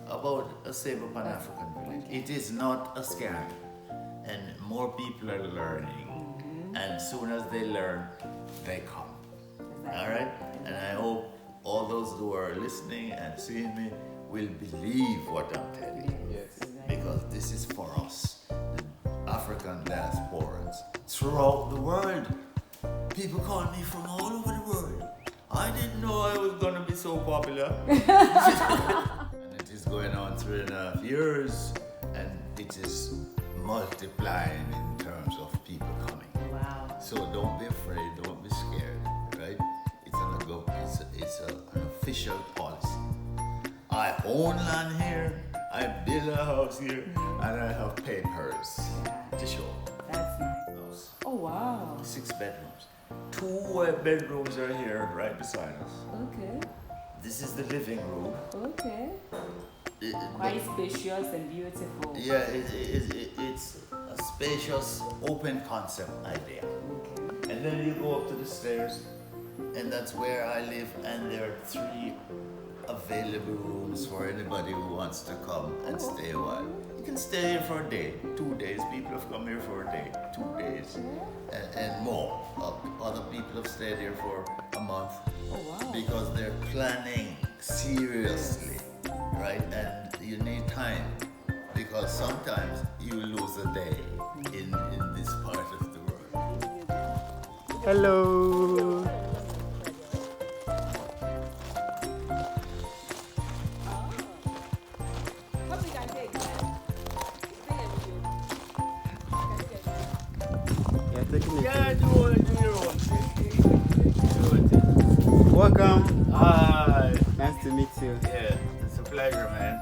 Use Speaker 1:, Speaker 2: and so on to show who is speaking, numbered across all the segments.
Speaker 1: about Asebu Pan-African Village. It is not a scam, and more people are learning, and soon as they learn, they come. All right, and I hope all those who are listening and seeing me will believe what I'm telling you.
Speaker 2: Yes.
Speaker 1: Because this is for us, the African diasporans throughout the world. People call me from all over the world. I didn't know I was gonna be so popular. And it is going on 3.5 years, and it is multiplying in terms of people coming.
Speaker 3: Wow.
Speaker 1: So don't be afraid, don't be scared, right? It's an official policy. I own land here, I build a house here, and I have papers to show.
Speaker 3: That's nice. Oh, wow.
Speaker 1: 6 bedrooms. 2 bedrooms are here right beside us.
Speaker 3: Okay.
Speaker 1: This is the living room.
Speaker 3: Okay. Quite spacious and beautiful.
Speaker 1: Yeah, it's a spacious, open concept idea.
Speaker 3: Okay.
Speaker 1: And then you go up to the stairs, and that's where I live, and there are 3 available rooms for anybody who wants to come and stay a while. You can stay here for a day, 2 days. People have come here for a day, 2 days, and more. Other people have stayed here for a month because they're planning seriously, right? And you need time because sometimes you lose a day in this part of the world.
Speaker 2: Hello.
Speaker 1: Yeah, do your own thing.
Speaker 2: Welcome.
Speaker 1: Hi.
Speaker 2: Nice to meet you.
Speaker 1: Yeah, it's a pleasure, man.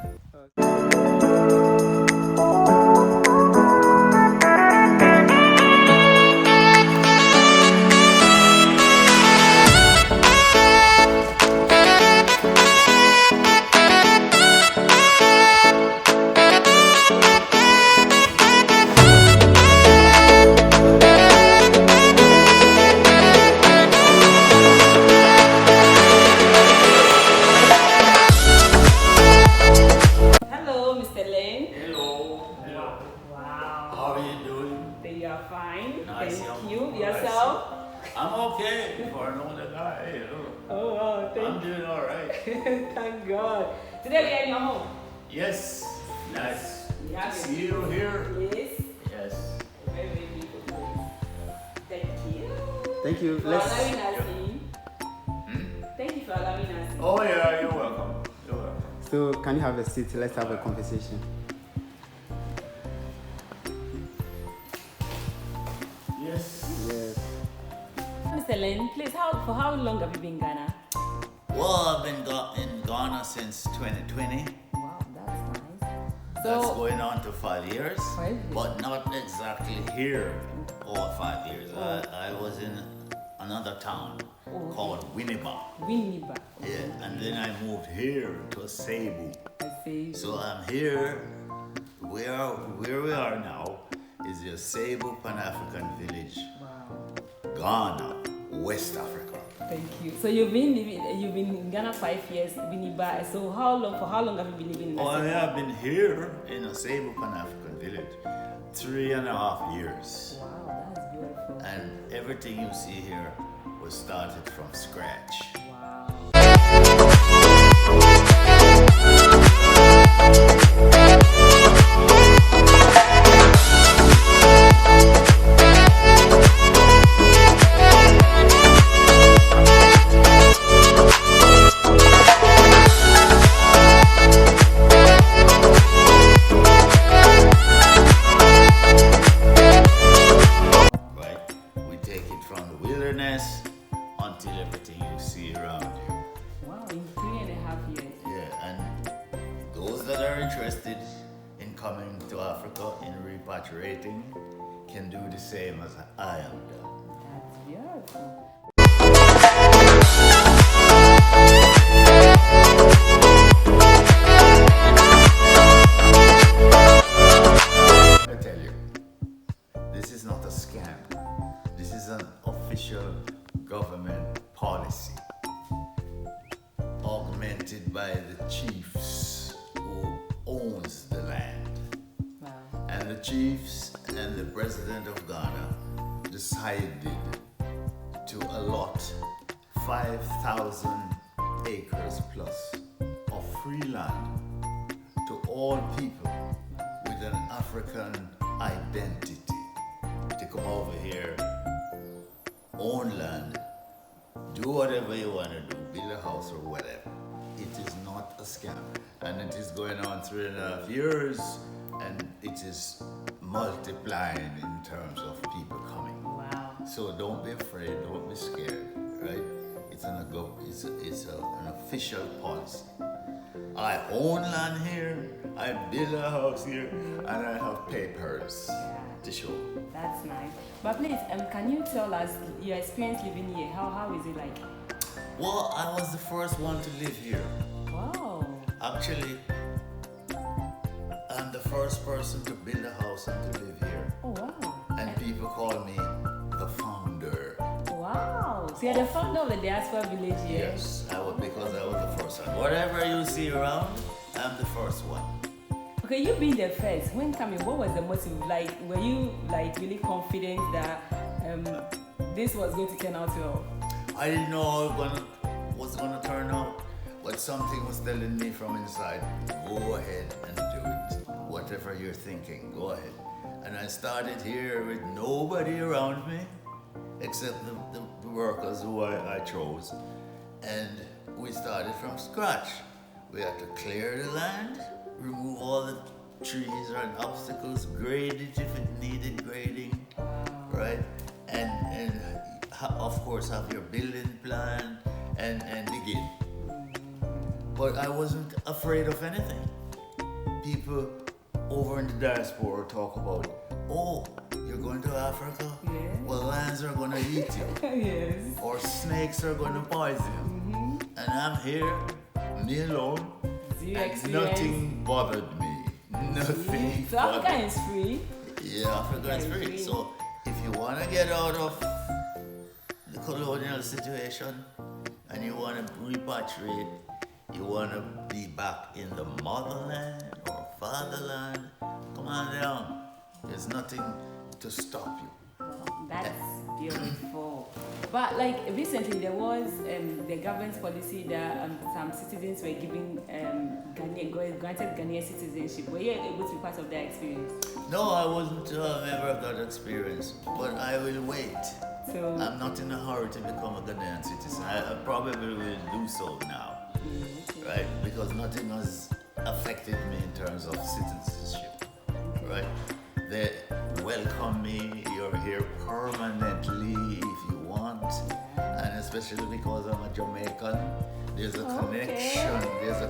Speaker 3: Thank you. Yourself?
Speaker 1: I'm okay for an older guy. Hey, look.
Speaker 3: Oh, wow.
Speaker 1: I'm doing all right.
Speaker 3: Thank God. Today we are in your home?
Speaker 1: Yes. Nice
Speaker 3: We
Speaker 1: to
Speaker 3: have
Speaker 1: see you here.
Speaker 3: Yes.
Speaker 1: Yes.
Speaker 3: Very, very beautiful place. Thank you.
Speaker 2: Thank you.
Speaker 3: For allowing us in. Thank you for allowing us in.
Speaker 1: Oh, yeah, you're welcome. You're welcome.
Speaker 2: So, can you have a seat? Let's have a conversation.
Speaker 1: Yes.
Speaker 2: Yes.
Speaker 3: Mr. Len, please, for how long have you been in Ghana?
Speaker 1: Well, I've been in Ghana since 2020.
Speaker 3: Wow, that's nice.
Speaker 1: That's going on to 5 years.
Speaker 3: 5 years.
Speaker 1: But not exactly here all 5 years. I was in another town called Winneba.
Speaker 3: Winneba.
Speaker 1: Yeah, and then I moved here to Asebu.
Speaker 3: I see.
Speaker 1: So I'm here. Where we are now is the Asebu Pan-African Village, Ghana, West Africa.
Speaker 3: Thank you. So you've been in Ghana 5 years, Winneba. So for how long have you been living in
Speaker 1: Oh,
Speaker 3: Asebu?
Speaker 1: I have been here in Asebu Pan-African Village 3.5 years.
Speaker 3: Wow, that's beautiful.
Speaker 1: And everything you see here was started from scratch.
Speaker 3: Wow.
Speaker 1: Until everything you see around you.
Speaker 3: Wow, in 3.5 years.
Speaker 1: Yeah, and those that are interested in coming to Africa in repatriating can do the same as I have done.
Speaker 3: That's beautiful.
Speaker 1: I tell you, this is not a scam. This is an official government policy augmented by the chiefs who chiefs and the president of Ghana decided to allot 5,000 acres plus of free land to all people with an African identity to come over here, own land, do whatever you want to do, build a house or whatever. It is not a scam, and it is going on 3.5 years, and it is multiplying in terms of people coming.
Speaker 3: Wow.
Speaker 1: So don't be afraid, don't be scared, right? It's an official policy. I own land here, I build a house here, and I have papers to show.
Speaker 3: That's nice. But please, can you tell us your experience living here? How is it like?
Speaker 1: Well, I was the first one to live here.
Speaker 3: Wow.
Speaker 1: Actually, I'm the first person to build a house and to live here.
Speaker 3: Oh wow.
Speaker 1: And people call me the founder.
Speaker 3: Wow. So you're the founder of the Diaspora village here?
Speaker 1: Yes, because I was the first one. Whatever you see around, I'm the first one.
Speaker 3: Okay, you being the first, when coming, what was the motive? Like, were you like really confident that this was going to turn out well?
Speaker 1: I didn't know how it was gonna turn out, but something was telling me from inside, go ahead and do it. Whatever you're thinking, go ahead. And I started here with nobody around me, except the workers who I chose. And we started from scratch. We had to clear the land, remove all the trees and obstacles, grade it if it needed grading, right? And of course have your building plan and begin. But I wasn't afraid of anything. People over in the diaspora talk about, oh, you're going to Africa?
Speaker 3: Yeah.
Speaker 1: Well, lions are gonna eat you.
Speaker 3: Yes.
Speaker 1: Or snakes are gonna poison you. And I'm here, me alone,
Speaker 3: Zero
Speaker 1: and
Speaker 3: experience.
Speaker 1: nothing bothered me. Nothing
Speaker 3: So Africa
Speaker 1: bothered me.
Speaker 3: is free.
Speaker 1: Yeah, Africa is free. So if you want to get out of the colonial situation and you want to repatriate, you want to be back in the motherland or fatherland, come on down. There's nothing to stop you.
Speaker 3: That's beautiful. But like recently, there was the government's policy that some citizens were given granted Ghanaian citizenship. Were you able to be part of that experience?
Speaker 1: No, I wasn't a member of that experience, but I will wait.
Speaker 3: So
Speaker 1: I'm not in a hurry to become a Ghanaian citizen. I probably will do so now, right? Because nothing has affected me in terms of citizenship, right? They welcome me, you're here permanently if you want, and especially because I'm a Jamaican, there's a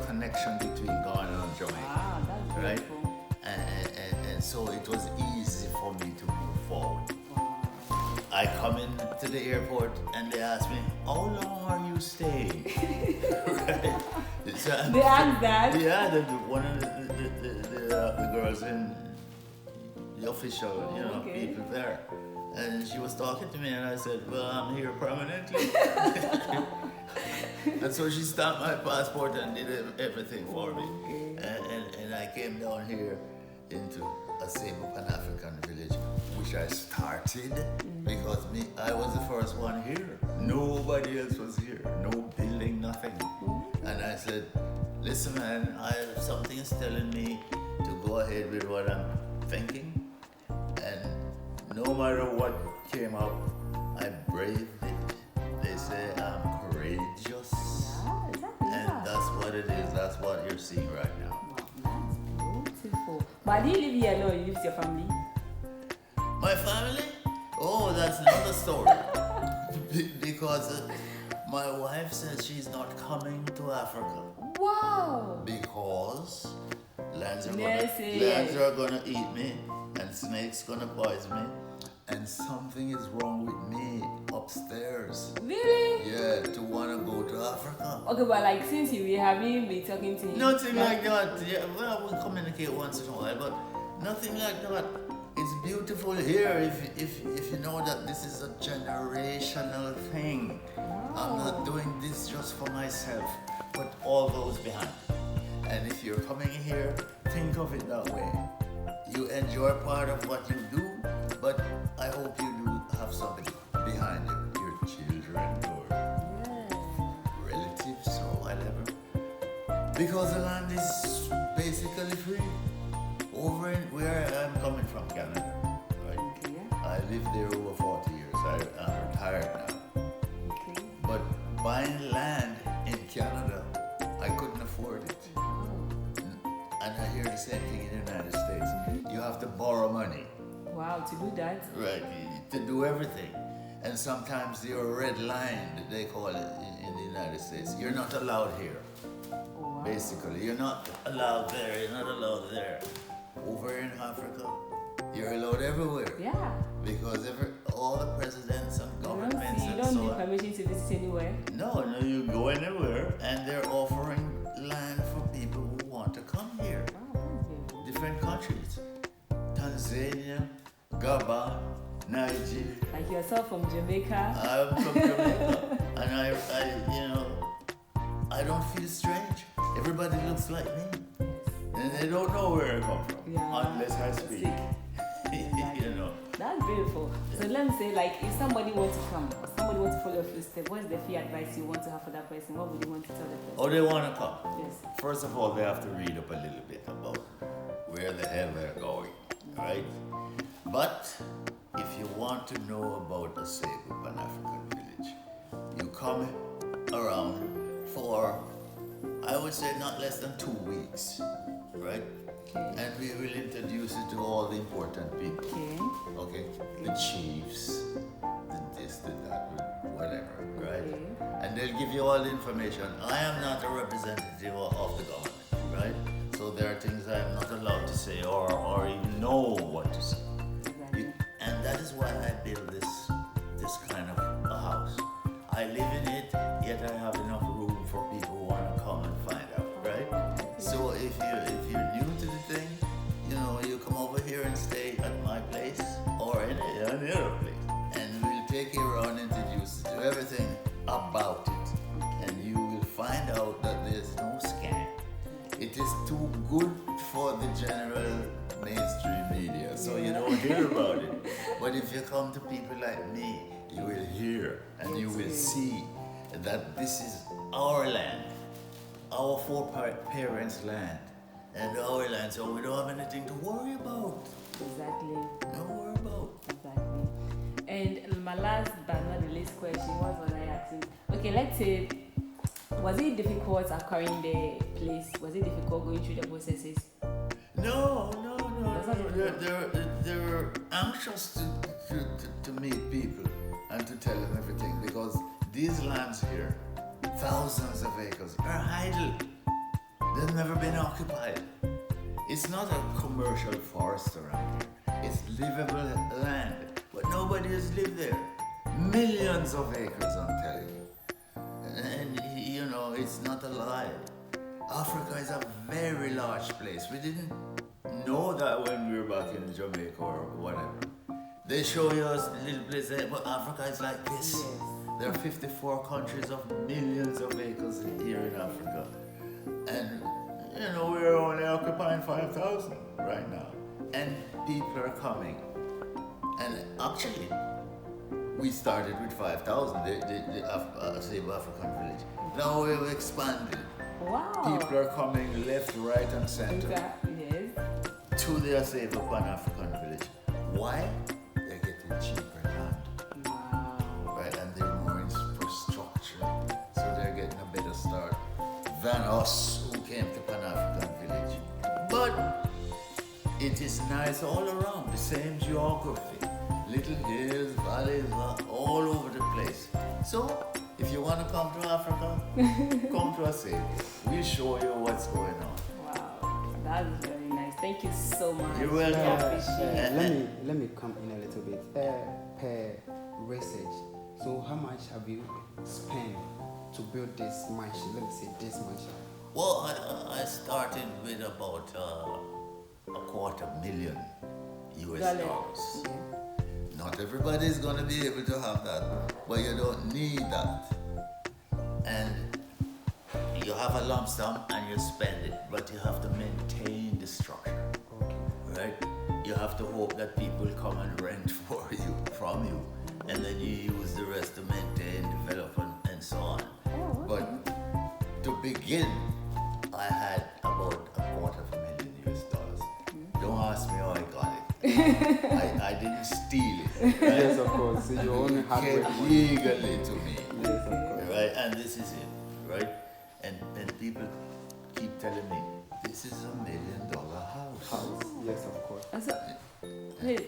Speaker 1: connection between Ghana and Jamaica,
Speaker 3: wow, that's
Speaker 1: right?
Speaker 3: beautiful.
Speaker 1: And so it was easy for me to move forward. I come into the airport and they ask me, how long are you staying? Right? So,
Speaker 3: They asked that?
Speaker 1: yeah, one of the girls in the official, people there. And she was talking to me and I said, well, I'm here permanently. And so she stamped my passport and did everything for me. And I came down here into Asebu Pan-African village, which I started because I was the first one here. Nobody else was here. No building, nothing. And I said, listen man, something is telling me to go ahead with what I'm thinking. And no matter what came up, I braved it. They say I'm courageous. And that's what it is. That's what you're seeing right now.
Speaker 3: Wow, that's beautiful. But do you live here alone? You live with your family?
Speaker 1: My family? Oh, that's another story. Because my wife says she's not coming to Africa.
Speaker 3: Wow.
Speaker 1: Because lions are
Speaker 3: Yes,
Speaker 1: gonna eat me and snakes gonna poison me. And something is wrong with me upstairs.
Speaker 3: Really?
Speaker 1: Yeah, to wanna go to Africa.
Speaker 3: Okay, but like since we haven't been talking to him.
Speaker 1: Nothing like that. Yeah, well, we communicate once in a while, but nothing like that. It's beautiful here if you know that this is a generational thing. I'm not doing this just for myself, but all those behind. And if you're coming here, think of it that way. You enjoy part of what you do, but I hope you do have somebody behind you, your children or relatives or whatever. Because the land is basically free. Over in where I'm coming from, Canada, right?
Speaker 3: Okay.
Speaker 1: I lived there over 40 years. I'm retired now.
Speaker 3: Okay.
Speaker 1: But buying land in Canada, I couldn't afford it. And I hear the same thing in the United States. You have to borrow money,
Speaker 3: Wow, to do that.
Speaker 1: right, to do everything. And sometimes you're red line, they call it in the United States. You're not allowed here,
Speaker 3: Wow.
Speaker 1: basically. You're not allowed there, you're not allowed there. Over in Africa, you're allowed everywhere.
Speaker 3: Yeah.
Speaker 1: Because all the presidents and governments
Speaker 3: You
Speaker 1: and
Speaker 3: don't
Speaker 1: so
Speaker 3: need
Speaker 1: on.
Speaker 3: permission to visit anywhere.
Speaker 1: No, you go anywhere and they're offering land for people who want to come here.
Speaker 3: Wow, that's beautiful.
Speaker 1: Different countries. Tanzania, Gabon, Nigeria.
Speaker 3: Like yourself from Jamaica.
Speaker 1: I'm from Jamaica. And I don't feel strange. Everybody looks like me. And they don't know where I come from.
Speaker 3: Yeah.
Speaker 1: Unless I speak. You know.
Speaker 3: That's beautiful. So let me say, like, if somebody wants to come, or somebody wants to follow your footsteps, what's the free advice you want to have for that person? What would you want to tell the person?
Speaker 1: Oh, they want to come.
Speaker 3: Yes.
Speaker 1: First of all, they have to read up a little bit about where the hell they're going, right? But if you want to know about Asebu Pan-African Village, you come around for, I would say, not less than 2 weeks, right?
Speaker 3: Okay.
Speaker 1: And we will introduce you to all the important people,
Speaker 3: Okay.
Speaker 1: okay? The chiefs, the this, the that, whatever, right?
Speaker 3: Okay.
Speaker 1: And they'll give you all the information. I am not a representative of the government, right? So there are things I am not allowed to say or even know what to say.
Speaker 3: Exactly.
Speaker 1: And that is why I built this kind of a house. I live in it, yet I have enough room for people who want to come and find out, right? So if you're new to the thing, you come over here and stay at my place or any other place, and we'll take you around, introduce you to everything about it, and you will find out that there's no scam. It is too good for the general mainstream media, so you don't hear about it. But if you come to people like me, you will hear and you will see that this is our land, our foreparents' land, and our land, so we don't have anything to worry about.
Speaker 3: Exactly.
Speaker 1: Don't worry about.
Speaker 3: Exactly. And my last but not the least question, what was I asking? Okay, let's say, was it difficult acquiring the place? Was it difficult going through the processes?
Speaker 1: No.
Speaker 3: That's not difficult.
Speaker 1: They're anxious to meet people and to tell them everything, because these lands here, thousands of acres, are idle. They've never been occupied. It's not a commercial forest around here. It's livable land, but nobody has lived there. Millions of acres, I'm telling you. And it's not a lie. Africa is a very large place. We didn't know that when we were back in Jamaica or whatever. They show you a little place there, but Africa is like this.
Speaker 3: Yes.
Speaker 1: There are 54 countries of millions of acres here in Africa. And, we're only occupying 5,000 right now. And people are coming. And actually, we started with 5,000, the Asebu African Village. Now we've expanded.
Speaker 3: Wow.
Speaker 1: People are coming left, right, and center
Speaker 3: Yes.
Speaker 1: to the Asebu Pan-African Village. Why? They're getting cheaper land,
Speaker 3: Wow.
Speaker 1: right? And they're more infrastructure, so they're getting a better start than us who came to Pan-African Village. But it is nice all around, the same geography. Little hills, valleys, all over the place. So, if you want to come to Africa, come to Asebu. We'll show you what's going on.
Speaker 3: Wow. That's very nice. Thank you so much.
Speaker 1: You're welcome.
Speaker 3: I appreciate it.
Speaker 2: Let me come in a little bit. Per research, so how much have you spent to build this mansion? Let me say this mansion.
Speaker 1: Well, I started with about $250,000 US dollars.
Speaker 3: Okay.
Speaker 1: Not everybody is going to be able to have that, but you don't need that. And you have a lump sum and you spend it, but you have to maintain the structure,
Speaker 2: Okay.
Speaker 1: right? you have to hope that people come and rent from you, and then you use the rest to maintain, develop, and so on.
Speaker 3: Oh, okay.
Speaker 1: But to begin, I had about $250,000 US. Don't ask me how I got it. I didn't steal it. Right?
Speaker 2: Yes, of course. You only
Speaker 1: It
Speaker 2: had
Speaker 1: came
Speaker 2: money.
Speaker 1: legally to me.
Speaker 2: Yes, of course.
Speaker 1: Right? And this is it. Right? And people keep telling me, this is $1 million house.
Speaker 2: House. Yes, of course.
Speaker 3: And so, please,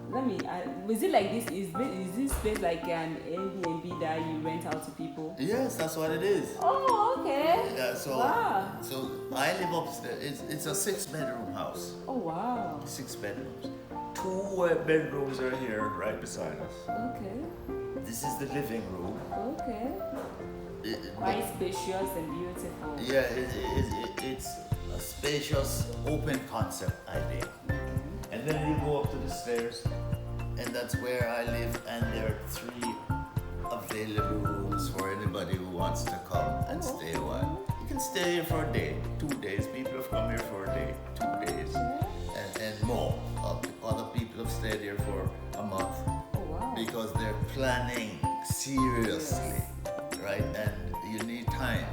Speaker 3: let me. Was it like this? Is this place like an Airbnb that you rent out to people?
Speaker 1: Yes, that's what it is.
Speaker 3: Oh, okay.
Speaker 1: Yeah, so I live upstairs. It's a 6-bedroom house.
Speaker 3: Oh, wow.
Speaker 1: 6 bedrooms. 2 bedrooms are here right beside us.
Speaker 3: Okay.
Speaker 1: This is the living room.
Speaker 3: Okay. Quite spacious and beautiful.
Speaker 1: Yeah, it's a spacious, open concept idea. And then you go up to the stairs, and that's where I live. And there are 3 available rooms for anybody who wants to come and stay a while. You can stay here for a day, 2 days. People have come here for a day, 2 days, and more. Other people have stayed here for a month.
Speaker 3: Oh, wow.
Speaker 1: Because they're planning seriously, right? And you need time,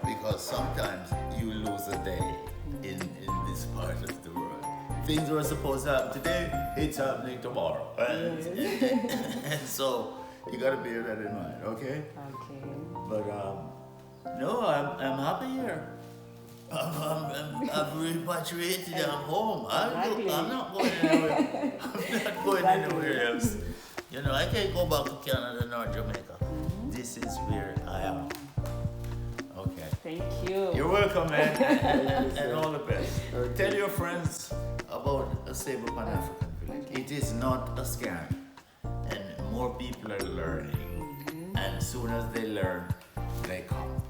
Speaker 1: because sometimes you lose a day in this part of the world. Things were supposed to happen today, it's happening tomorrow. And so you gotta bear that in mind, okay?
Speaker 3: Okay.
Speaker 1: But no, I'm happy here. I've repatriated. I'm home.
Speaker 3: Exactly.
Speaker 1: I'm not going anywhere. I'm not going anywhere else. You know, I can't go back to Canada nor Jamaica. This is where I am. Okay.
Speaker 3: Thank you.
Speaker 1: You're welcome, man, and all the best. Tell your friends about Asebu Pan-African Village. It is not a scam, and more people are learning. And as soon as they learn, they come.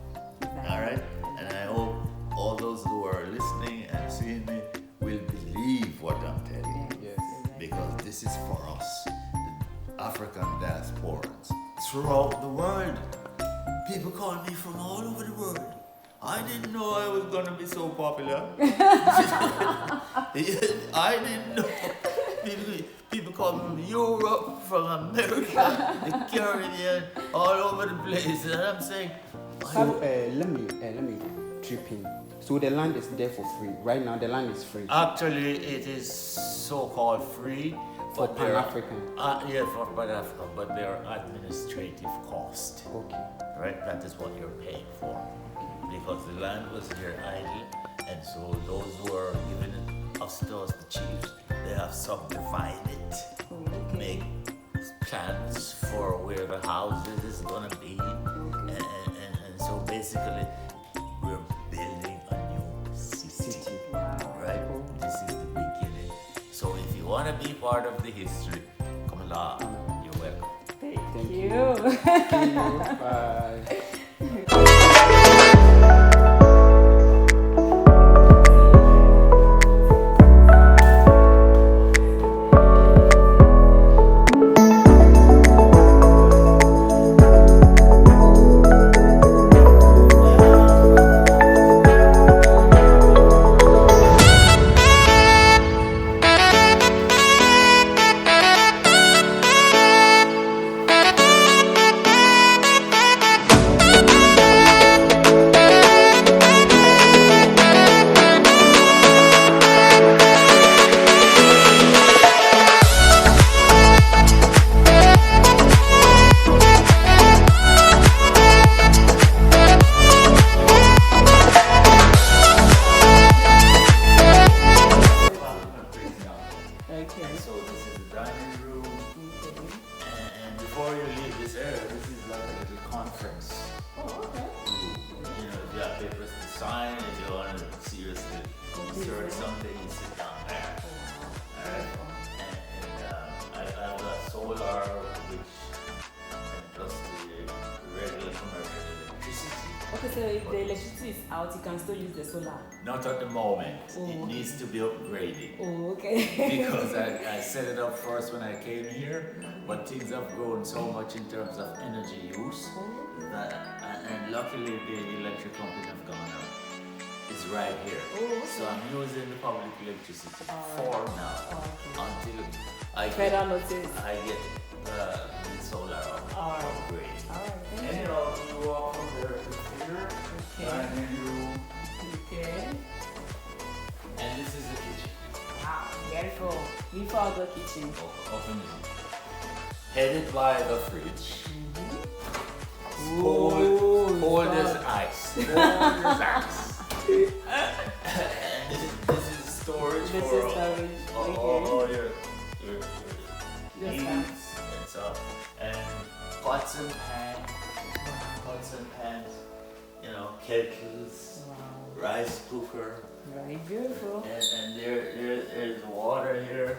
Speaker 1: All right? And I hope all those who are listening and seeing me will believe what I'm telling you.
Speaker 2: Yes.
Speaker 1: Because this is for us, the African diasporans throughout the world. People call me from all over the world. I didn't know I was gonna be so popular. I didn't know. People call me from Europe, from America, the Caribbean, all over the place. And I'm saying,
Speaker 2: So let me trip in. So the land is there for free. Right now the land is free.
Speaker 1: actually, it is so-called free.
Speaker 2: For
Speaker 1: but there are-
Speaker 2: Pan-African.
Speaker 1: Yeah, for Pan-African, but there are administrative costs.
Speaker 2: Okay.
Speaker 1: Right? That is what you're paying for. Because the land was here idle, and so those who are giving it us to us, the chiefs, they have subdivided, make plans for where the houses is gonna be, and so basically we're building a new city. Right? This is the beginning. So if you wanna be part of the history, come along. You're welcome.
Speaker 3: Thank you.
Speaker 2: Thank you. Bye.
Speaker 1: Insert something, you sit down there. Alright? And I've got solar, which, and plus the regular commercial electricity.
Speaker 3: Okay, so if the electricity is out, you can still use the solar.
Speaker 1: Not at the moment.
Speaker 3: Oh.
Speaker 1: It needs to be upgraded.
Speaker 3: Oh, okay.
Speaker 1: Because I set it up first when I came here, but things have grown so much in terms of energy use that, and luckily the electric company have gone up. is right here.
Speaker 3: Oh, okay.
Speaker 1: So I'm using the public electricity for now until I
Speaker 3: Further
Speaker 1: get
Speaker 3: notice.
Speaker 1: the solar upgrade.
Speaker 3: Alright, thank
Speaker 1: And
Speaker 3: you.
Speaker 1: you know, you walk from there to here,
Speaker 3: Okay.
Speaker 1: dining room,
Speaker 3: Okay.
Speaker 1: and this is the kitchen.
Speaker 3: Wow, beautiful. Beautiful outdoor kitchen.
Speaker 1: Open it. Headed by the fridge.
Speaker 3: Ooh,
Speaker 1: Cold
Speaker 3: stop.
Speaker 1: as ice. Cold as ice. And this is storage
Speaker 3: This
Speaker 1: for
Speaker 3: is storage.
Speaker 1: all your
Speaker 3: Yes,
Speaker 1: needs
Speaker 3: sir.
Speaker 1: and stuff. And pots and pans, you know, kettles,
Speaker 3: Wow.
Speaker 1: rice cooker,
Speaker 3: Very beautiful.
Speaker 1: and there's water here.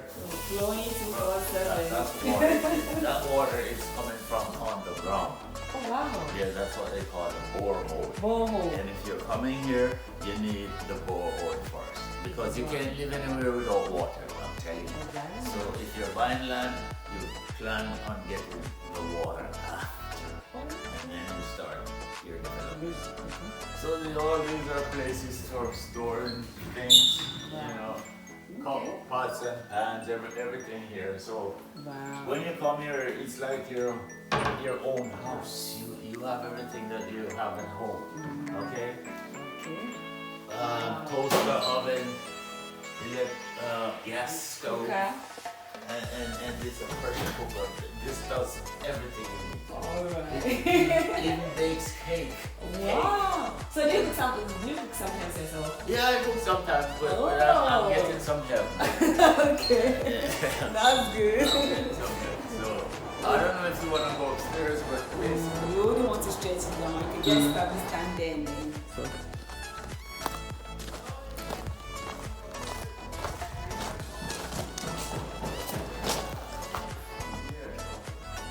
Speaker 3: Flowing 247.
Speaker 1: That's water. That water is coming from on the ground.
Speaker 3: Oh, wow.
Speaker 1: Yeah, that's what they call a borehole.
Speaker 3: Borehole.
Speaker 1: And if you're coming here, you need the borehole first. Because you can't live anywhere without water, I'm telling you.
Speaker 3: Exactly.
Speaker 1: So if you're buying land, you plan on getting the water after. And then you start your development. So all these are places for storing things, you know, pots and pans, everything here. So
Speaker 3: Wow.
Speaker 1: when you come here, it's like your own house. You have everything that you have at home. Okay?
Speaker 3: Okay.
Speaker 1: Toaster oven, gas stove,
Speaker 3: Okay.
Speaker 1: and this pressure cooker. This does everything you need.
Speaker 3: Alright.
Speaker 1: Even bakes cake.
Speaker 3: Wow. So do you cook sometimes yourself?
Speaker 1: Yeah, I cook sometimes, but
Speaker 3: Oh.
Speaker 1: I'm getting some help.
Speaker 3: Okay. That's good.
Speaker 1: So I don't know if you want to go upstairs, but basically.
Speaker 3: You wouldn't want to stretch it down. You could just probably stand there and then.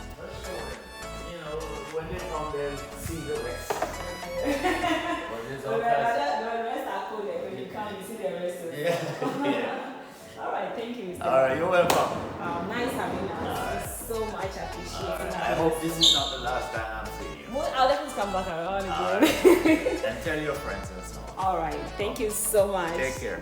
Speaker 1: You know, when they come, they'll see the rest. But there's
Speaker 3: So
Speaker 1: all
Speaker 3: the
Speaker 1: kinds.
Speaker 3: rest are cool. When you come, you see the rest of it.
Speaker 1: Yeah.
Speaker 3: Alright, thank you, Mr.
Speaker 1: All right, you're welcome.
Speaker 3: Nice having us. So much appreciated.
Speaker 1: I hope this is not the last time I'm seeing you.
Speaker 3: Well, I'll definitely come back around
Speaker 1: All
Speaker 3: again.
Speaker 1: right. And tell your friends and so on.
Speaker 3: Alright, thank you so much.
Speaker 1: Take care.